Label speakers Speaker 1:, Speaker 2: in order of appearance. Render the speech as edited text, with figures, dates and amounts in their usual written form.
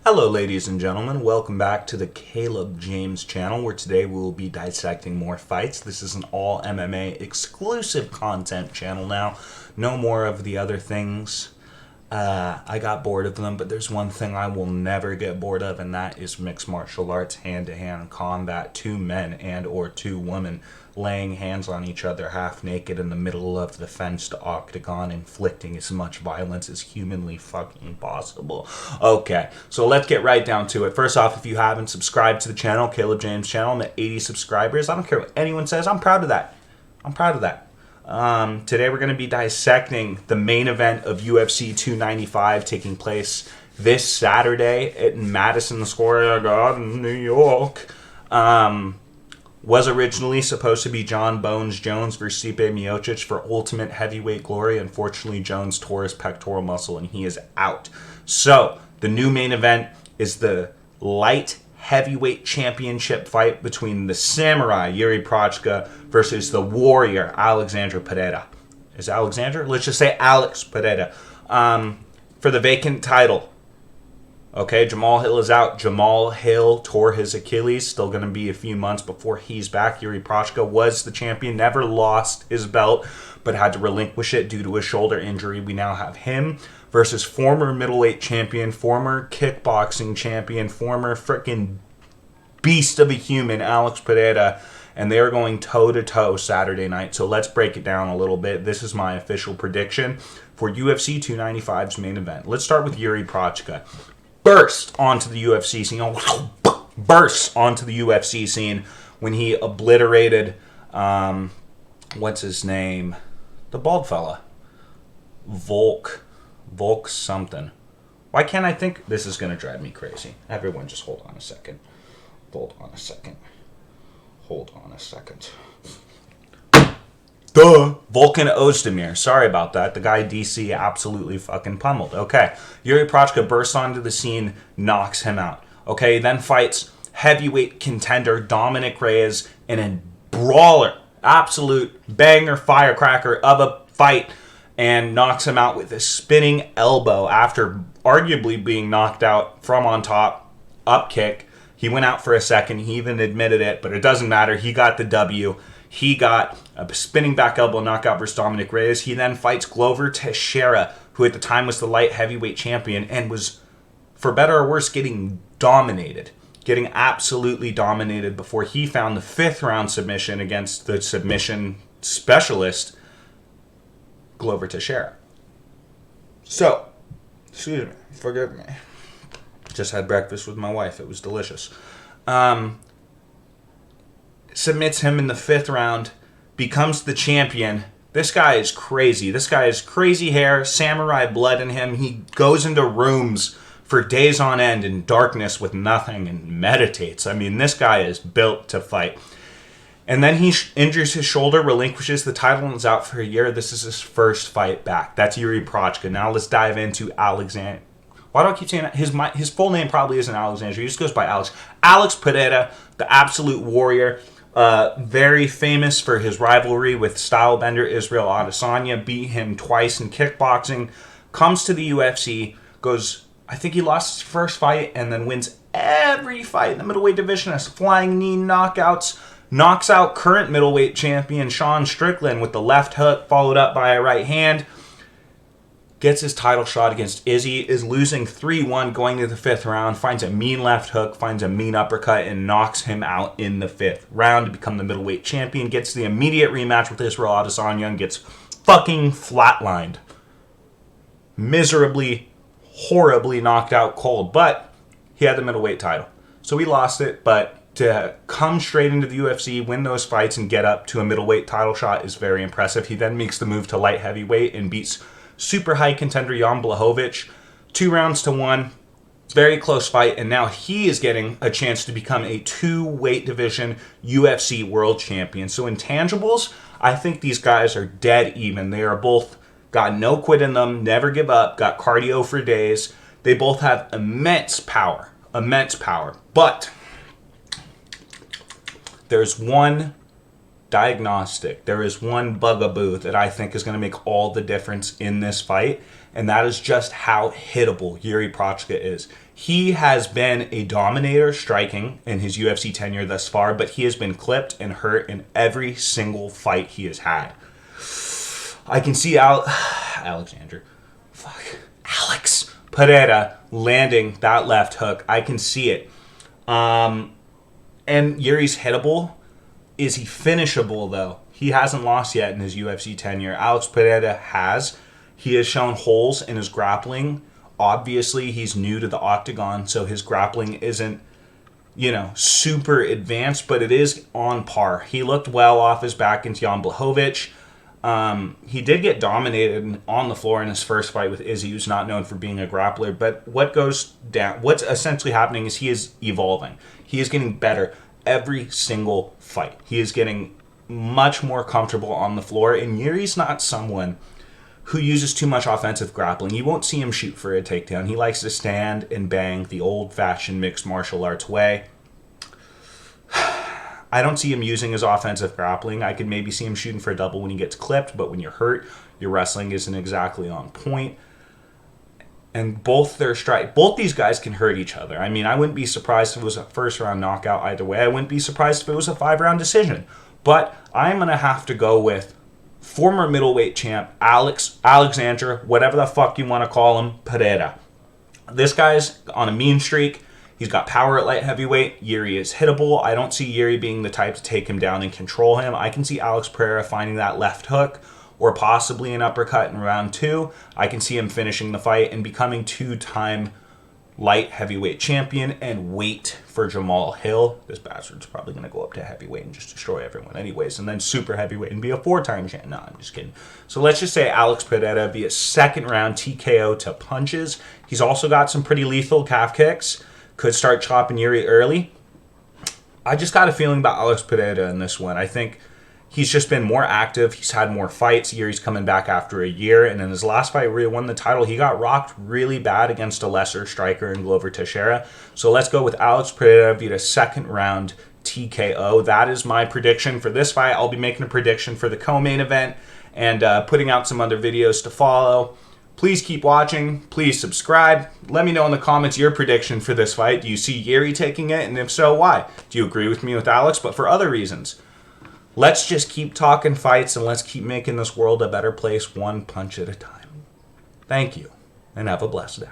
Speaker 1: Hello ladies and gentlemen, welcome back to the Caleb James channel, where today we will be dissecting more fights. This is an all MMA exclusive content channel now. No more of the other things. I got bored of them, but there's one thing I will never get bored of, and that is mixed martial arts, hand-to-hand combat, two men and or two women laying hands on each other half naked in the middle of the fenced octagon, inflicting as much violence as humanly fucking possible. Okay, so let's get right down to it. First off, if you haven't subscribed to the channel, Caleb James channel, I'm at 80 subscribers. I don't care what anyone says. I'm proud of that. I'm proud of that. Today we're going to be dissecting the main event of UFC 295 taking place this Saturday at Madison Square Garden, New York. Was originally supposed to be John Bones Jones versus Stipe Miocic for Ultimate Heavyweight Glory. Unfortunately, Jones tore his pectoral muscle and he is out. So, the new main event is the light heavyweight championship fight between the Samurai, Yuri Prochka, versus the Warrior, Alexandre Pereira. Is it Alexandre? Let's just say Alex Pereira. For the vacant title. Okay, Jamal Hill is out. Jamal Hill tore his Achilles. Still going to be a few months before he's back. Yuri Prochka was the champion, never lost his belt, but had to relinquish it due to a shoulder injury. We now have him versus former middleweight champion, former kickboxing champion, former freaking beast of a human, Alex Pereira, and they are going toe-to-toe Saturday night. So let's break it down a little bit. This is my official prediction for UFC 295's main event. Let's start with Yuri Prochka. Burst onto the UFC scene when he obliterated, what's his name? The bald fella. Volk something. Why can't I think? This is going to drive me crazy. Everyone just hold on a second. Hold on a second. Duh. Volkan Ozdemir. Sorry about that. The guy DC absolutely fucking pummeled. Okay. Yuri Prochka bursts onto the scene, knocks him out. Okay, then fights heavyweight contender Dominic Reyes in a brawler, absolute banger firecracker of a fight, and knocks him out with a spinning elbow after arguably being knocked out from on top, up kick. He went out for a second. He even admitted it, but it doesn't matter. He got the W. He got a spinning back elbow knockout versus Dominic Reyes. He then fights Glover Teixeira, who at the time was the light heavyweight champion and was, for better or worse, getting absolutely dominated before he found the fifth round submission against the submission specialist, Glover Teixeira. So, excuse me, forgive me. Just had breakfast with my wife. It was delicious. Submits him in the fifth round, becomes the champion. This guy is crazy. This guy has crazy hair, samurai blood in him. He goes into rooms for days on end in darkness with nothing and meditates. I mean, this guy is built to fight. And then he injures his shoulder, relinquishes the title, and is out for a year. This is his first fight back. That's Yuri Prochka. Now let's dive into Alexander. Why do I keep saying that? His full name probably isn't Alexander. He just goes by Alex. Alex Pereira, the absolute warrior. Very famous for his rivalry with stylebender Israel Adesanya. Beat him twice in kickboxing. Comes to the UFC. Goes, I think he lost his first fight and then wins every fight in the middleweight division. Has flying knee knockouts. Knocks out current middleweight champion Sean Strickland with the left hook, followed up by a right hand. Gets his title shot against Izzy, is losing 3-1 going to the fifth round, finds a mean left hook, finds a mean uppercut, and knocks him out in the fifth round to become the middleweight champion. Gets the immediate rematch with Israel Adesanya and gets fucking flatlined. Miserably, horribly knocked out cold, but he had the middleweight title. So he lost it, but to come straight into the UFC, win those fights, and get up to a middleweight title shot is very impressive. He then makes the move to light heavyweight and beats super high contender Jan Blachowicz 2-1. Very close fight, and now he is getting a chance to become a 2-weight division UFC world champion. So intangibles, I think these guys are dead even. They are both got no quit in them, never give up, got cardio for days. They both have immense power. But there's one diagnostic. There is one bugaboo that I think is going to make all the difference in this fight, and that is just how hittable Yuri Prochka is. He has been a dominator striking in his UFC tenure thus far, but he has been clipped and hurt in every single fight he has had. I can see Alex Pereira landing that left hook. I can see it. And Yuri's hittable. Is he finishable, though? He hasn't lost yet in his UFC tenure. Alex Pereira has. He has shown holes in his grappling. Obviously, he's new to the octagon, so his grappling isn't, super advanced, but it is on par. He looked well off his back against Jan Blachowicz. He did get dominated on the floor in his first fight with Izzy, who's not known for being a grappler. But what's essentially happening is he is evolving. He is getting better every single fight. He is getting much more comfortable on the floor, and Yuri's not someone who uses too much offensive grappling. You won't see him shoot for a takedown. He likes to stand and bang the old-fashioned mixed martial arts way. I don't see him using his offensive grappling. I could maybe see him shooting for a double when he gets clipped, but when you're hurt, your wrestling isn't exactly on point. And both these guys can hurt each other. I mean, I wouldn't be surprised if it was a first-round knockout either way. I wouldn't be surprised if it was a 5-round decision. But I'm going to have to go with former middleweight champ Alexandre, whatever the fuck you want to call him, Pereira. This guy's on a mean streak. He's got power at light heavyweight. Yuri is hittable. I don't see Yuri being the type to take him down and control him. I can see Alex Pereira finding that left hook or possibly an uppercut in round 2. I can see him finishing the fight and becoming 2-time light heavyweight champion and wait for Jamal Hill. This bastard's probably going to go up to heavyweight and just destroy everyone anyways, and then super heavyweight and be a 4-time champion. No, I'm just kidding. So let's just say Alex Pereira via second round TKO to punches. He's also got some pretty lethal calf kicks. Could start chopping Yuri early. I just got a feeling about Alex Pereira in this one. I think he's just been more active. He's had more fights. Yuri's coming back after a year. And in his last fight where he won the title, he got rocked really bad against a lesser striker in Glover Teixeira. So let's go with Alex Pereira via second round TKO. That is my prediction for this fight. I'll be making a prediction for the co-main event and putting out some other videos to follow. Please keep watching. Please subscribe. Let me know in the comments your prediction for this fight. Do you see Yuri taking it? And if so, why? Do you agree with me with Alex, but for other reasons? Let's just keep talking fights and let's keep making this world a better place one punch at a time. Thank you, and have a blessed day.